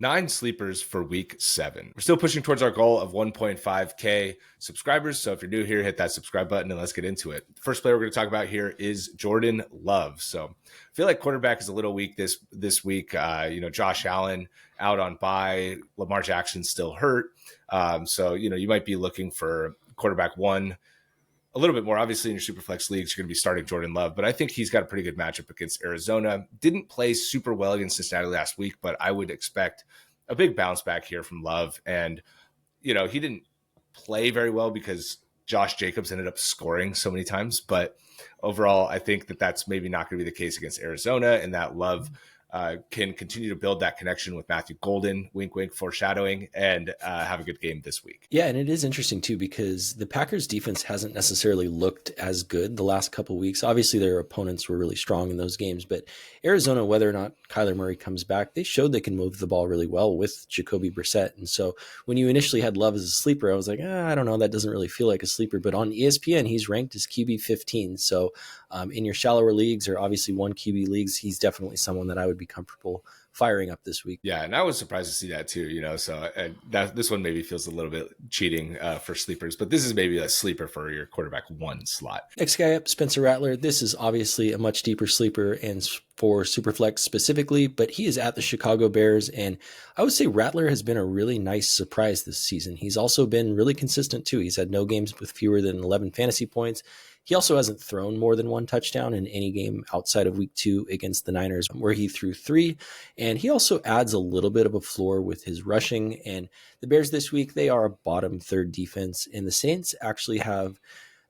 9 sleepers for week 7. We're still pushing towards our goal of 1.5K subscribers. So if you're new here, hit that subscribe button and let's get into it. The first player we're going to talk about here is Jordan Love. So I feel like quarterback is a little weak this week. Josh Allen out on bye. Lamar Jackson's still hurt. So you might be looking for quarterback one a little bit more. Obviously, in your superflex leagues, you're going to be starting Jordan Love, but I think he's got a pretty good matchup against Arizona. Didn't play super well against Cincinnati last week, but I would expect a big bounce back here from Love. And, he didn't play very well because Josh Jacobs ended up scoring so many times. But overall, I think that that's maybe not going to be the case against Arizona, and that Love can continue to build that connection with Matthew Golden, wink, wink, foreshadowing, and have a good game this week. Yeah, and it is interesting too, because the Packers defense hasn't necessarily looked as good the last couple of weeks. Obviously, their opponents were really strong in those games, but Arizona, whether or not Kyler Murray comes back, they showed they can move the ball really well with Jacoby Brissett. And so when you initially had Love as a sleeper, I was like, I don't know, that doesn't really feel like a sleeper. But on ESPN, he's ranked as QB 15. So in your shallower leagues, or obviously 1 QB leagues, he's definitely someone that I would be comfortable firing up this week. Yeah, and I was surprised to see that too, so this one maybe feels a little bit cheating for sleepers, but this is maybe a sleeper for your quarterback one slot. Next guy up, Spencer Rattler. This is obviously a much deeper sleeper and for Superflex specifically, but he is at the Chicago Bears, and I would say Rattler has been a really nice surprise this season. He's also been really consistent too. He's had no games with fewer than 11 fantasy points. He also hasn't thrown more than 1 touchdown in any game outside of week 2 against the Niners, where he threw 3. And he also adds a little bit of a floor with his rushing. And the Bears this week, they are a bottom 3rd defense. And the Saints actually have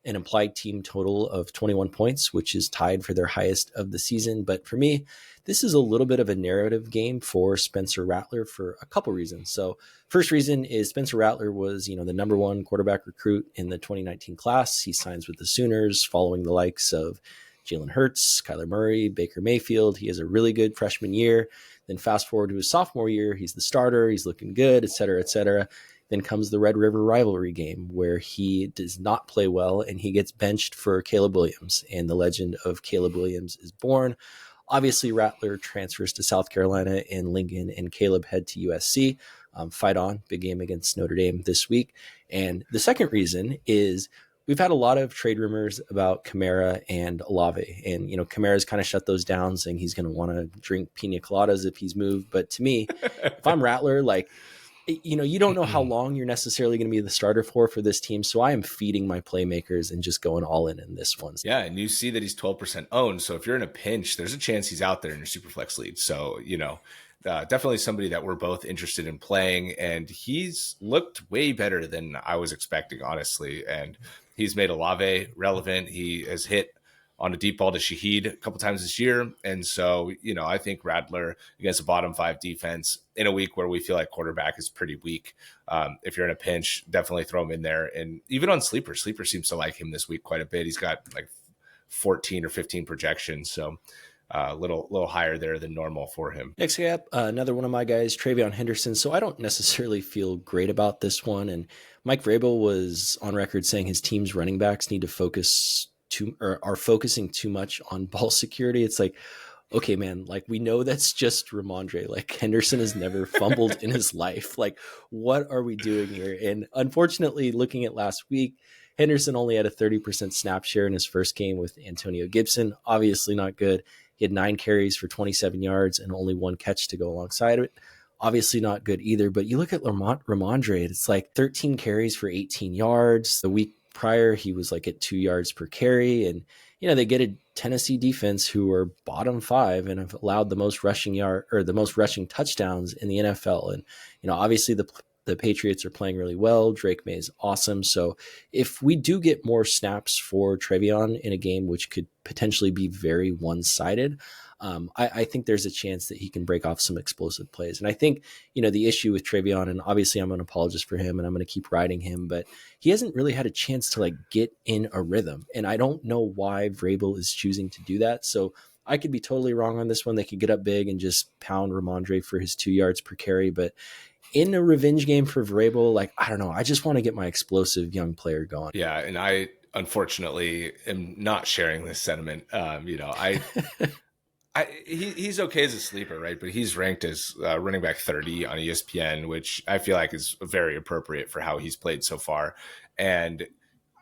an implied team total of 21 points, which is tied for their highest of the season. But for me, this is a little bit of a narrative game for Spencer Rattler for a couple reasons. So first reason is Spencer Rattler was, the number 1 quarterback recruit in the 2019 class. He signs with the Sooners following the likes of Jalen Hurts, Kyler Murray, Baker Mayfield. He has a really good freshman year. Then fast forward to his sophomore year, he's the starter, he's looking good, et cetera, et cetera. Then comes the Red River rivalry game where he does not play well and he gets benched for Caleb Williams, and the legend of Caleb Williams is born. Obviously, Rattler transfers to South Carolina, and Lincoln and Caleb head to USC. Fight on, big game against Notre Dame this week. And the second reason is we've had a lot of trade rumors about Kamara and Olave. And, Kamara's kind of shut those down, saying he's going to want to drink pina coladas if he's moved. But to me, if I'm Rattler, you don't know how long you're necessarily going to be the starter for this team. So I am feeding my playmakers and just going all in this one. Yeah, and you see that he's 12% owned. So if you're in a pinch, there's a chance he's out there in your Superflex league. So, definitely somebody that we're both interested in playing. And he's looked way better than I was expecting, honestly. And he's made Olave relevant. He has hit on a deep ball to Shaheed a couple times this year. And so, I think Rattler against a bottom 5 defense in a week where we feel like quarterback is pretty weak. If you're in a pinch, definitely throw him in there. And even on Sleeper seems to like him this week quite a bit. He's got like 14 or 15 projections. So a little higher there than normal for him. Next guy up, another one of my guys, TreVeyon Henderson. So I don't necessarily feel great about this one. And Mike Vrabel was on record saying his team's running backs need to are focusing too much on ball security. It's like, okay, man, we know that's just Ramondre. Henderson has never fumbled in his life. What are we doing here? And unfortunately, looking at last week, Henderson only had a 30% snap share in his first game with Antonio Gibson. Obviously not good. He had 9 carries for 27 yards and only 1 catch to go alongside of it. Obviously not good either. But you look at Ramondre, it's 13 carries for 18 yards. The week prior, he was at 2 yards per carry. And, they get a Tennessee defense who are bottom 5 and have allowed the most rushing touchdowns in the NFL. And, obviously the Patriots are playing really well. Drake May is awesome. So if we do get more snaps for TreVeyon in a game, which could potentially be very one-sided, I think there's a chance that he can break off some explosive plays. And I think, the issue with TreVeyon, and obviously I'm an apologist for him and I'm going to keep riding him, but he hasn't really had a chance to get in a rhythm. And I don't know why Vrabel is choosing to do that. So I could be totally wrong on this one. They could get up big and just pound Ramondre for his 2 yards per carry. But in a revenge game for Vrabel, I don't know. I just want to get my explosive young player going. Yeah. And I, unfortunately, am not sharing this sentiment. He's okay as a sleeper, right? But he's ranked as running back 30 on ESPN, which I feel like is very appropriate for how he's played so far. And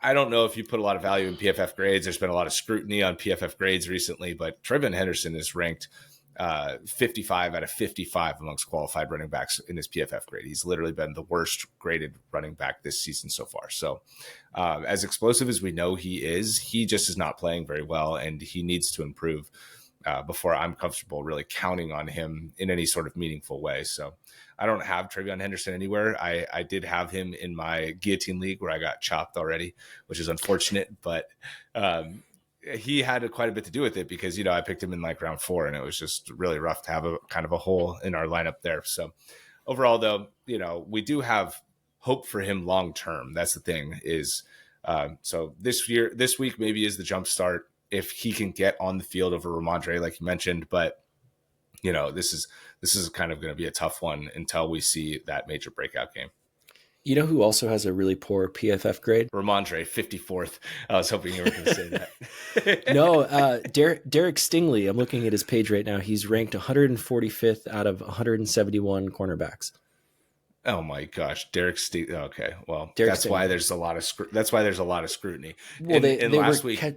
I don't know if you put a lot of value in PFF grades. There's been a lot of scrutiny on PFF grades recently, but TreVeyon Henderson is ranked 55 out of 55 amongst qualified running backs in his PFF grade. He's literally been the worst graded running back this season so far. So as explosive as we know he just is not playing very well, and he needs to improve before I'm comfortable really counting on him in any sort of meaningful way. So I don't have TreVeyon Henderson anywhere. I did have him in my guillotine league where I got chopped already, which is unfortunate, but he had quite a bit to do with it because, I picked him in like round 4, and it was just really rough to have a kind of a hole in our lineup there. So overall though, we do have hope for him long-term. That's the thing is, so this week maybe is the jump start if he can get on the field over Ramondre, like you mentioned, but this is kind of going to be a tough one until we see that major breakout game. You know who also has a really poor PFF grade? Ramondre, 54th. I was hoping you were going to say that. No, Derek Stingley. I'm looking at his page right now. He's ranked 145th out of 171 cornerbacks. Oh my gosh, Derek Stingley. Okay, well, Derek that's Stingley. why there's a lot of scrutiny. Well, and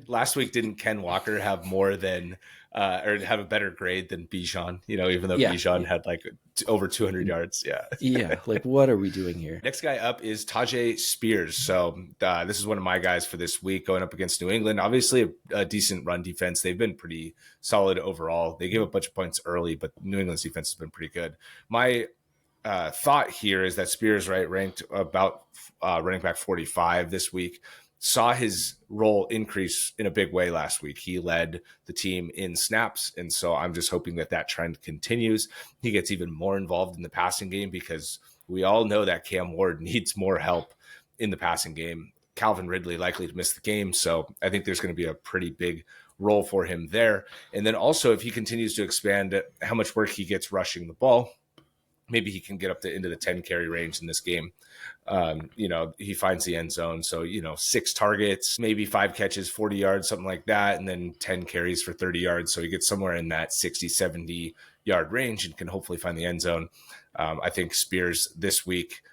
last week didn't Ken Walker have more than or have a better grade than Bijan? Even though Bijan had like over 200 yards. Yeah. Yeah. Like, what are we doing here? Next guy up is Tyjae Spears. So this is one of my guys for this week going up against New England. Obviously a decent run defense. They've been pretty solid overall. They gave a bunch of points early, but New England's defense has been pretty good. My thought here is that Spears, ranked about running back 45 this week, saw his role increase in a big way last week. He led the team in snaps, and so I'm just hoping that trend continues. He gets even more involved in the passing game because we all know that Cam Ward needs more help in the passing game. Calvin Ridley likely to miss the game, so I think there's going to be a pretty big role for him there. And then also if he continues to expand how much work he gets rushing the ball, maybe he can get up into the 10 carry range in this game. He finds the end zone. So, 6 targets, maybe 5 catches, 40 yards, something like that. And then 10 carries for 30 yards. So he gets somewhere in that 60, 70 yard range and can hopefully find the end zone. I think Spears this week,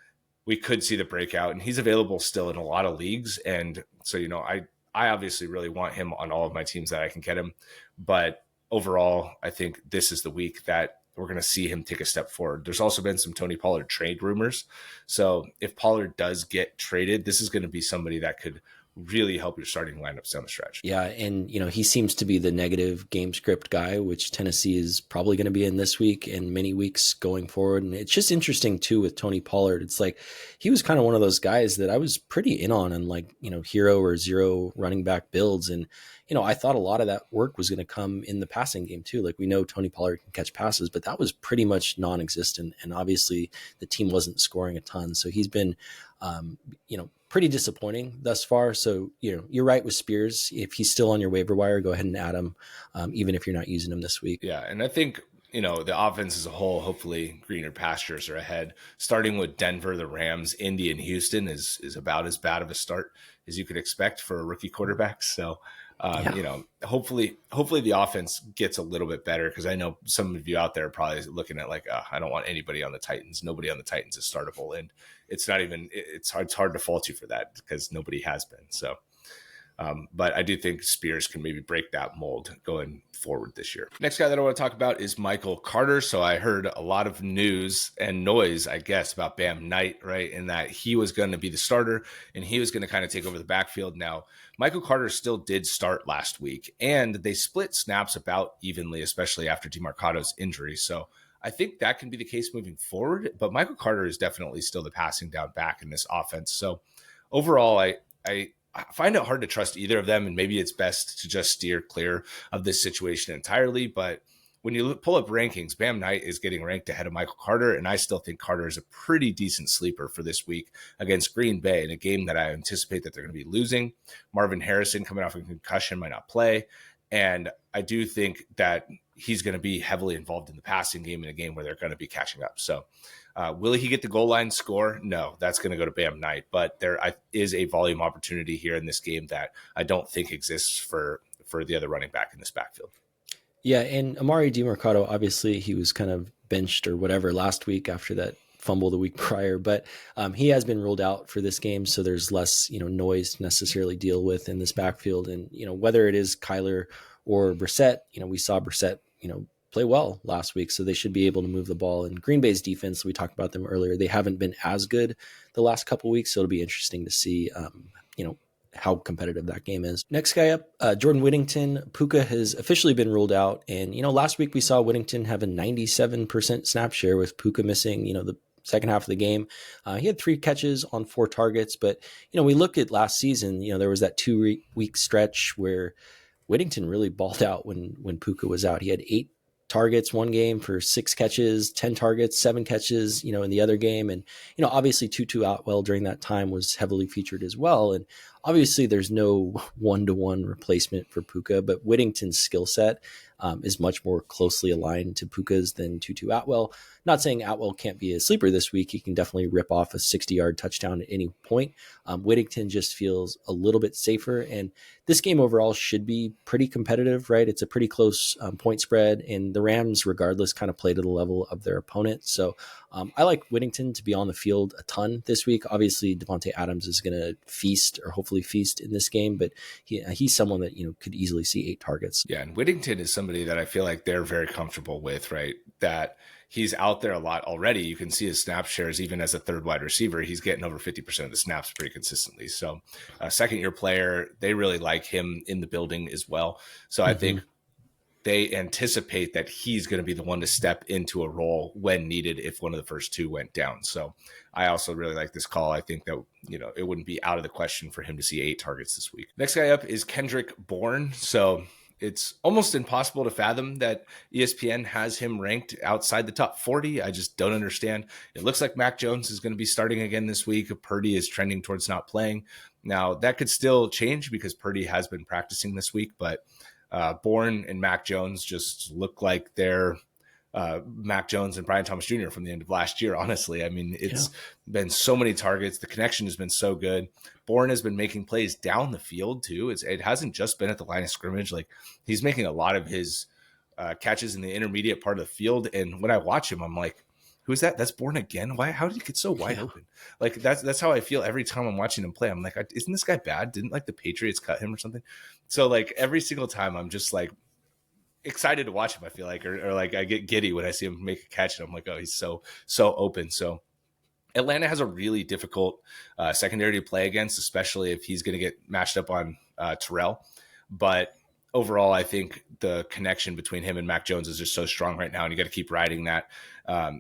we could see the breakout, and he's available still in a lot of leagues. And so, I obviously really want him on all of my teams that I can get him. But overall, I think this is the week that we're going to see him take a step forward. There's also been some Tony Pollard trade rumors. So if Pollard does get traded, this is going to be somebody that could really help your starting lineups down the stretch. Yeah, and he seems to be the negative game script guy, which Tennessee is probably going to be in this week and many weeks going forward. And it's just interesting too with Tony Pollard. It's like he was kind of one of those guys that I was pretty in on like, hero or zero running back builds. And I thought a lot of that work was going to come in the passing game too. Like we know Tony Pollard can catch passes, but that was pretty much non-existent. And obviously the team wasn't scoring a ton. So he's been, pretty disappointing thus far. So, you're right with Spears. If he's still on your waiver wire, go ahead and add him, even if you're not using him this week. Yeah. And I think, the offense as a whole, hopefully greener pastures are ahead. Starting with Denver, the Rams, Indy, and Houston is about as bad of a start as you could expect for a rookie quarterback. So, hopefully the offense gets a little bit better, because I know some of you out there are probably looking at like, I don't want anybody on the Titans. Nobody on the Titans is startable, and it's hard to fault you for that because nobody has been. So, but I do think Spears can maybe break that mold going forward this year. Next guy that I want to talk about is Michael Carter. So I heard a lot of news and noise, I guess, about Bam Knight, right? And that he was going to be the starter and he was going to kind of take over the backfield. Now, Michael Carter still did start last week, and they split snaps about evenly, especially after DeMarcado's injury. So I think that can be the case moving forward, but Michael Carter is definitely still the passing down back in this offense. So overall, I find it hard to trust either of them, and maybe it's best to just steer clear of this situation entirely. But when you pull up rankings, Bam Knight is getting ranked ahead of Michael Carter, and I still think Carter is a pretty decent sleeper for this week against Green Bay in a game that I anticipate that they're going to be losing. Marvin Harrison, coming off a concussion, might not play, and I do think that he's going to be heavily involved in the passing game in a game where they're going to be catching up. So will he get the goal line score? No, that's going to go to Bam Knight, but there is a volume opportunity here in this game that I don't think exists for the other running back in this backfield. Yeah, and Amari DiMercado, obviously he was kind of benched or whatever last week after that fumble the week prior, but he has been ruled out for this game, so there's less noise to necessarily deal with in this backfield. And whether it is Kyler or Brissett, we saw Brissett play well last week, so they should be able to move the ball. And Green Bay's defense, we talked about them earlier, they haven't been as good the last couple of weeks, so it'll be interesting to see how competitive that game is. Next guy up, Jordan Whittington. Puka has officially been ruled out. And, last week we saw Whittington have a 97% snap share with Puka missing, the second half of the game. He had 3 catches on 4 targets. But, we look at last season, there was that 2-week stretch where Whittington really balled out when Puka was out. He had 8 targets one game for 6 catches, 10 targets, 7 catches, in the other game. And, obviously Tutu Atwell during that time was heavily featured as well. And obviously there's no one-to-one replacement for Puka, but Whittington's skill set is much more closely aligned to Puka's than Tutu Atwell. Not saying Atwell can't be a sleeper this week. He can definitely rip off a 60-yard touchdown at any point. Whittington just feels a little bit safer. And this game overall should be pretty competitive, right? It's a pretty close point spread, and the Rams, regardless, kind of play to the level of their opponent. So I like Whittington to be on the field a ton this week. Obviously, Devontae Adams is going to feast, or hopefully feast, in this game, but he's someone that could easily see 8 targets. Yeah, and Whittington is somebody that I feel like they're very comfortable with, right? That he's out there a lot already. You can see his snap shares, even as a third wide receiver. He's getting over 50% of the snaps pretty consistently. So a second-year player, they really like him in the building as well. So I think they anticipate that he's going to be the one to step into a role when needed if one of the first 2 went down. So I also really like this call. I think that, it wouldn't be out of the question for him to see 8 targets this week. Next guy up is Kendrick Bourne. So it's almost impossible to fathom that ESPN has him ranked outside the top 40. I just don't understand. It looks like Mac Jones is going to be starting again this week. Purdy is trending towards not playing. Now, that could still change because Purdy has been practicing this week, but Bourne and Mac Jones just look like they're Mac Jones and Brian Thomas Jr. from the end of last year, honestly. I mean, it's been so many targets. The connection has been so good. Bourne has been making plays down the field, too. It hasn't just been at the line of scrimmage. Like, he's making a lot of his catches in the intermediate part of the field. And when I watch him, I'm like, who's that? That's Bourne again? Why? How did he get so wide open? Like, that's how I feel every time I'm watching him play. I'm like, isn't this guy bad? Didn't, like, the Patriots cut him or something? So, like, every single time I'm just, like, excited to watch him, I feel like, or like I get giddy when I see him make a catch, and I'm like, oh, he's so open. So Atlanta has a really difficult secondary to play against, especially if he's going to get matched up on Terrell. But overall, I think the connection between him and Mac Jones is just so strong right now, and you got to keep riding that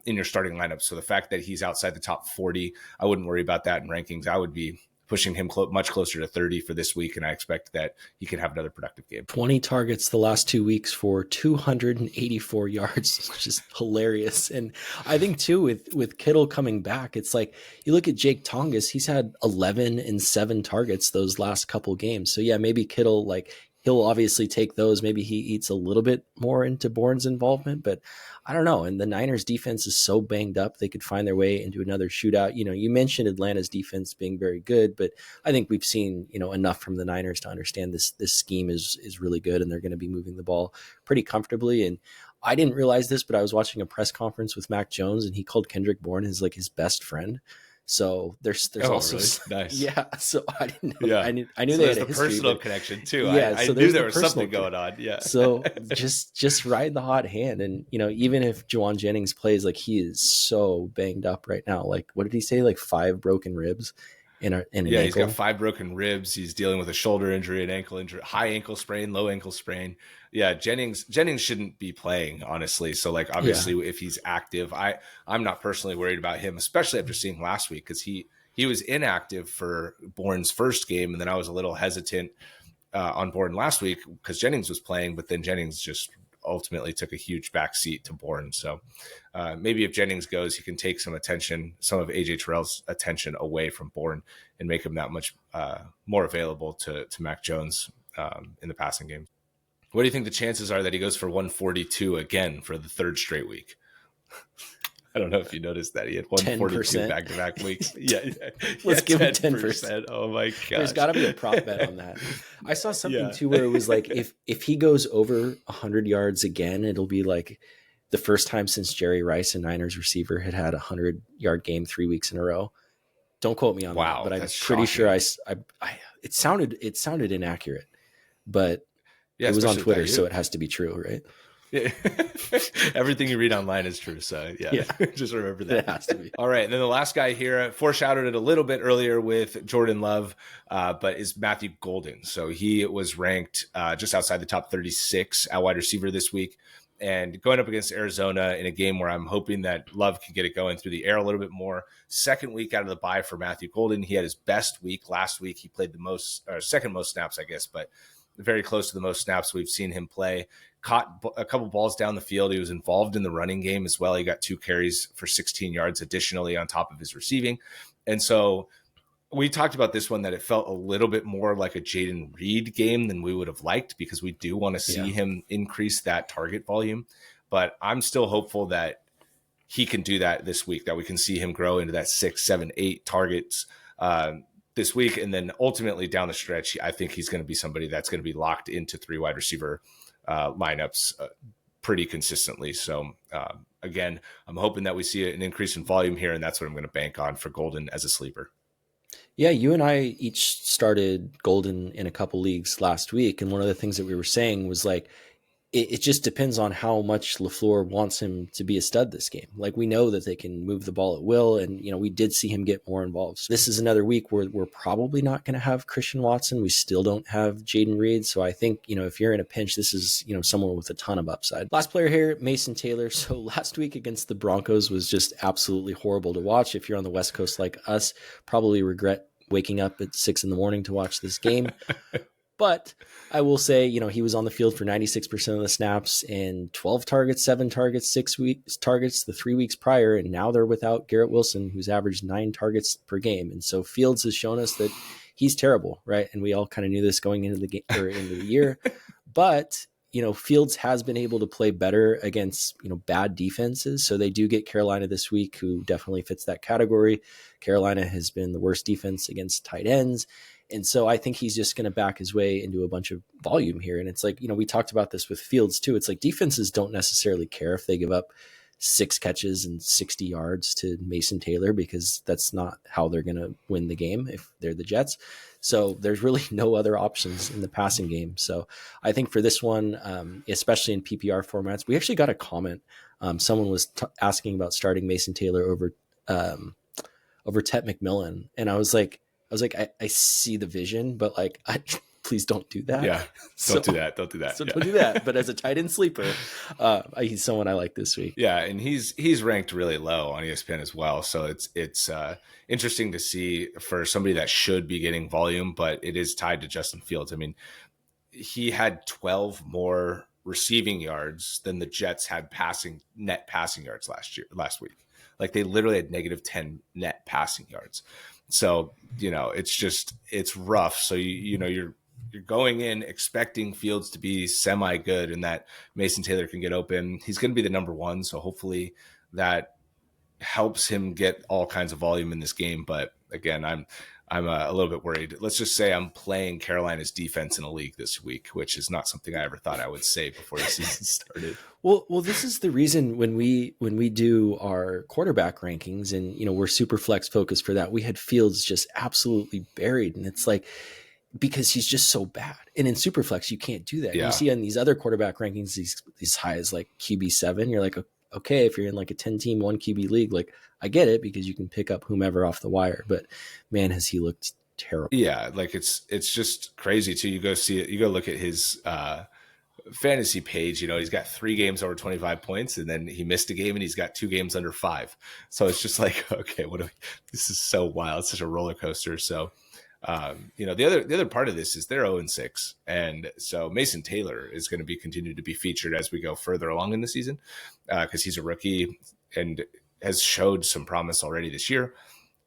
in your starting lineup. So the fact that he's outside the top 40, I wouldn't worry about that in rankings. I would be pushing him much closer to 30 for this week, and I expect that he can have another productive game. 20 targets the last 2 weeks for 284 yards, which is hilarious. And I think, too, with Kittle coming back, it's like you look at Jake Tongas, he's had 11 and 7 targets those last couple games. So, yeah, maybe Kittle, like, he'll obviously take those. Maybe he eats a little bit more into Bourne's involvement, but I don't know. And the Niners defense is so banged up, they could find their way into another shootout. You mentioned Atlanta's defense being very good, but I think we've seen, enough from the Niners to understand this scheme is really good, and they're going to be moving the ball pretty comfortably. And I didn't realize this, but I was watching a press conference with Mac Jones, and he called Kendrick Bourne his best friend. So there's also really? Nice. Yeah. So I didn't know. Yeah. I knew so they had a personal connection too. Yeah. I knew there was something going on. Yeah. So just ride the hot hand, and even if Juwan Jennings plays, like, he is so banged up right now. Like, what did he say? Like 5 broken ribs in an ankle. He's got 5 broken ribs. He's dealing with a shoulder injury, an ankle injury, high ankle sprain, low ankle sprain. Yeah, Jennings shouldn't be playing, honestly. So, like, obviously, if he's active, I'm not personally worried about him, especially after seeing last week, because he was inactive for Bourne's first game, and then I was a little hesitant on Bourne last week because Jennings was playing, but then Jennings just ultimately took a huge backseat to Bourne. So maybe if Jennings goes, he can take some of AJ Terrell's attention away from Bourne and make him that much more available to Mac Jones in the passing game. What do you think the chances are that he goes for 142 again for the 3rd straight week? I don't know if you noticed that he had 142 10%. back-to-back weeks. Yeah, Let's give him 10%. Oh my gosh. There's got to be a prop bet on that. I saw something Yeah. too where it was like if he goes over 100 yards again, it'll be like the first time since Jerry Rice, a Niners receiver, had a 100-yard game 3 weeks in a row. Don't quote me on Wow, that, but I'm that's pretty shocking. sure it sounded inaccurate, but Yeah, it was on especially with Twitter, that so you. it has to be true, right? Yeah. Everything you read online is true. So yeah. Just remember that. It has to be. All right. And then the last guy here, foreshadowed it a little bit earlier with Jordan Love, but is Matthew Golden. So he was ranked just outside the top 36 at wide receiver this week. And going up against Arizona in a game where I'm hoping that Love can get it going through the air a little bit more. Second week out of the bye for Matthew Golden. He had his best week last week. He played the most, or second most snaps, I guess, but very close to the most snaps we've seen him play. Caught a couple balls down the field. He was involved in the running game as well. He got 2 carries for 16 yards additionally on top of his receiving. And so we talked about this one, that it felt a little bit more like a Jaden Reed game than we would have liked, because we do want to see him increase that target volume. But I'm still hopeful that he can do that this week, that we can see him grow into that 6, 7, 8 targets this week. And then ultimately down the stretch, I think he's going to be somebody that's going to be locked into 3 wide receiver lineups pretty consistently. So again, I'm hoping that we see an increase in volume here, and that's what I'm going to bank on for Golden as a sleeper. Yeah, you and I each started Golden in a couple leagues last week, and one of the things that we were saying was like, it just depends on how much LaFleur wants him to be a stud this game. Like, we know that they can move the ball at will, and we did see him get more involved. So this is another week where we're probably not going to have Christian Watson. We still don't have Jaden Reed. So I think, if you're in a pinch, this is, someone with a ton of upside. Last player here, Mason Taylor. So last week against the Broncos was just absolutely horrible to watch. If you're on the West Coast like us, probably regret waking up at 6 a.m. to watch this game. But I will say, he was on the field for 96% of the snaps and 12 targets, 7 targets, 6 weeks targets the 3 weeks prior. And now they're without Garrett Wilson, who's averaged 9 targets per game. And so Fields has shown us that he's terrible, right? And we all kind of knew this going into the game or into the year. But, Fields has been able to play better against, bad defenses. So they do get Carolina this week, who definitely fits that category. Carolina has been the worst defense against tight ends. And so I think he's just going to back his way into a bunch of volume here. And it's like, we talked about this with Fields too. It's like defenses don't necessarily care if they give up 6 catches and 60 yards to Mason Taylor, because that's not how they're going to win the game if they're the Jets. So there's really no other options in the passing game. So I think for this one, especially in PPR formats, we actually got a comment. Someone was asking about starting Mason Taylor over Tet McMillan. And I was like, I see the vision, but like, please don't do that. Yeah, don't do that. Don't do that. So don't do that. But as a tight end sleeper, he's someone I like this week. Yeah, and he's ranked really low on ESPN as well. So it's interesting to see for somebody that should be getting volume, but it is tied to Justin Fields. I mean, he had 12 more receiving yards than the Jets had net passing yards last week. Like, they literally had negative 10 net passing yards. So, it's rough. So, you're going in expecting Fields to be semi good and that Mason Taylor can get open. He's going to be the number 1. So hopefully that helps him get all kinds of volume in this game. But again, I'm a little bit worried. Let's just say I'm playing Carolina's defense in a league this week, which is not something I ever thought I would say before the season started. Well, this is the reason when we do our quarterback rankings, and we're super flex focused for that, we had Fields just absolutely buried, and it's like, because he's just so bad. And in Superflex, you can't do that. Yeah. You see on these other quarterback rankings, these high as like QB7, you're like, okay, if you're in like a 10-team 1 QB league, like, I get it, because you can pick up whomever off the wire. But man, has he looked terrible. Yeah, like it's just crazy too. You go see it, you go look at his fantasy page, he's got 3 games over 25 points, and then he missed a game and he's got 2 games under 5. So it's just like, okay, this is so wild. It's such a roller coaster. So the other part of this is they're 0-6, and so Mason Taylor is going to be continued to be featured as we go further along in the season, because he's a rookie and has showed some promise already this year.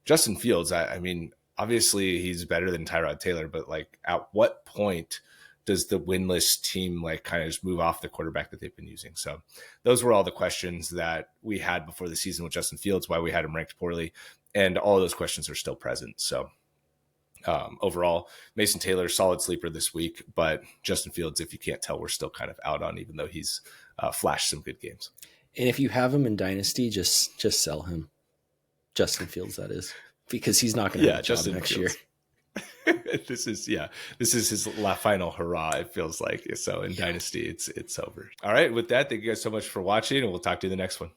Justin Fields, I mean, obviously he's better than Tyrod Taylor, but like, at what point does the winless team like kind of just move off the quarterback that they've been using? So those were all the questions that we had before the season with Justin Fields, why we had him ranked poorly. And all those questions are still present. So overall, Mason Taylor, solid sleeper this week, but Justin Fields, if you can't tell, we're still kind of out on, even though he's flashed some good games. And if you have him in Dynasty, just sell him. Justin Fields, that is, because he's not going to have a job next year. This is his final hurrah, it feels like. So in Dynasty, it's over. All right, with that, thank you guys so much for watching, and we'll talk to you in the next one.